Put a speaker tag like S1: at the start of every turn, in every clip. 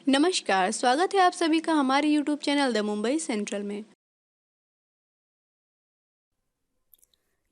S1: नमस्कार, स्वागत है आप सभी का हमारे YouTube channel the Mumbai central में।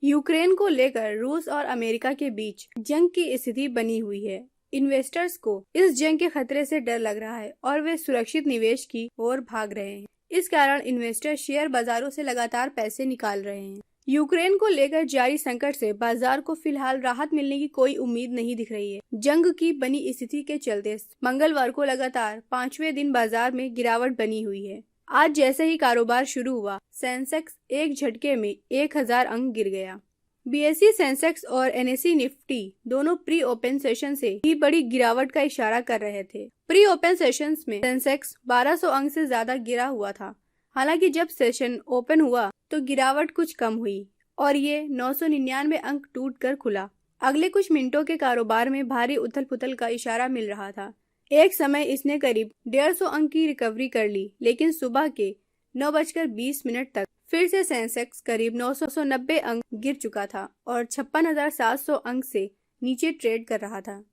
S1: यूक्रेन को लेकर रूस और अमेरिका के बीच जंग की स्थिति बनी हुई है। इन्वेस्टर्स को इस जंग के खतरे से डर लग रहा है और वे सुरक्षित निवेश की ओर भाग रहे हैं। इस कारण इन्वेस्टर शेयर बाजारों से लगातार पैसे निकाल रहे हैं। यूक्रेन को लेकर जारी संकट से बाजार को फिलहाल राहत मिलने की कोई उम्मीद नहीं दिख रही है। जंग की बनी स्थिति के चलते मंगलवार को लगातार 5वें दिन बाजार में गिरावट बनी हुई है। आज जैसे ही कारोबार शुरू हुआ, सेंसेक्स एक झटके में 1000 अंक गिर गया। बीएसई सेंसेक्स और एनएसई निफ्टी दोनों प्री ओपन सेशन से ही बड़ी गिरावट का इशारा कर रहे थे। प्री ओपन सेशंस में सेंसेक्स 1200 अंक से ज्यादा गिरा हुआ था। हालांकि जब सेशन ओपन हुआ तो गिरावट कुछ कम हुई और ये 999 अंक टूटकर खुला। अगले कुछ मिनटों के कारोबार में भारी उथल पुथल का इशारा मिल रहा था। एक समय इसने करीब 150 अंक की रिकवरी कर ली, लेकिन सुबह के 9:20 तक फिर से सेंसेक्स करीब 990 अंक गिर चुका था और 56,700 अंक से नीचे ट्रेड कर रहा था।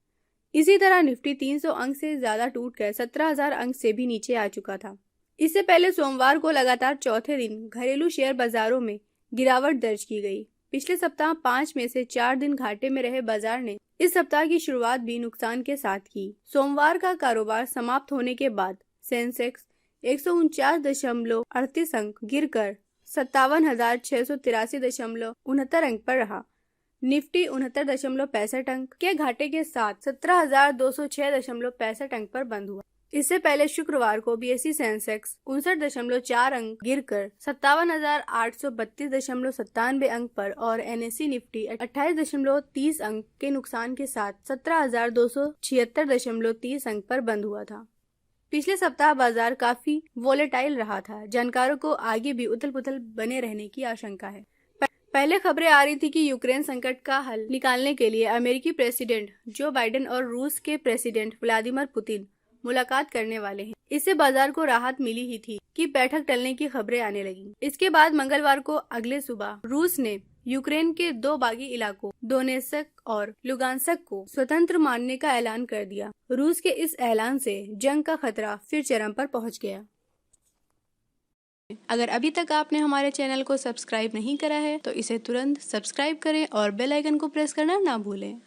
S1: इसी तरह निफ्टी 300 अंक से ज्यादा टूटकर 17,000 अंक से भी नीचे आ चुका था। इससे पहले सोमवार को लगातार चौथे दिन घरेलू शेयर बाजारों में गिरावट दर्ज की गई। पिछले सप्ताह 5 में से 4 दिन घाटे में रहे बाजार ने इस सप्ताह की शुरुआत भी नुकसान के साथ की। सोमवार का कारोबार समाप्त होने के बाद सेंसेक्स 149.38 अंक गिरकर 57,683.69 अंक पर रहा। निफ्टी 69.65 अंक के घाटे के साथ 17,206.65 अंक पर बंद हुआ। इससे पहले शुक्रवार को बीएसई सेंसेक्स 59.4 अंक गिरकर 57,832.97 अंक पर और एनएसई निफ्टी 28.30 अंक के नुकसान के साथ 17,276.30 अंक पर बंद हुआ था। पिछले सप्ताह बाजार काफी वोलेटाइल रहा था। जानकारों को आगे भी उथल पुथल बने रहने की आशंका है। पहले खबरें आ रही थी कि यूक्रेन संकट का हल निकालने के लिए अमेरिकी प्रेसिडेंट जो बाइडेन और रूस के प्रेसिडेंट व्लादिमीर पुतिन मुलाकात करने वाले हैं। इससे बाजार को राहत मिली ही थी कि बैठक टलने की खबरें आने लगी। इसके बाद मंगलवार को अगले सुबह रूस ने यूक्रेन के 2 बागी इलाकों दोनेत्स्क और लुगांस्क को स्वतंत्र मानने का ऐलान कर दिया। रूस के इस ऐलान से जंग का खतरा फिर चरम पर पहुंच गया। अगर अभी तक आपने हमारे चैनल को सब्सक्राइब नहीं करा है तो इसे तुरंत सब्सक्राइब करें और बेल आइकन को प्रेस करना ना भूलें।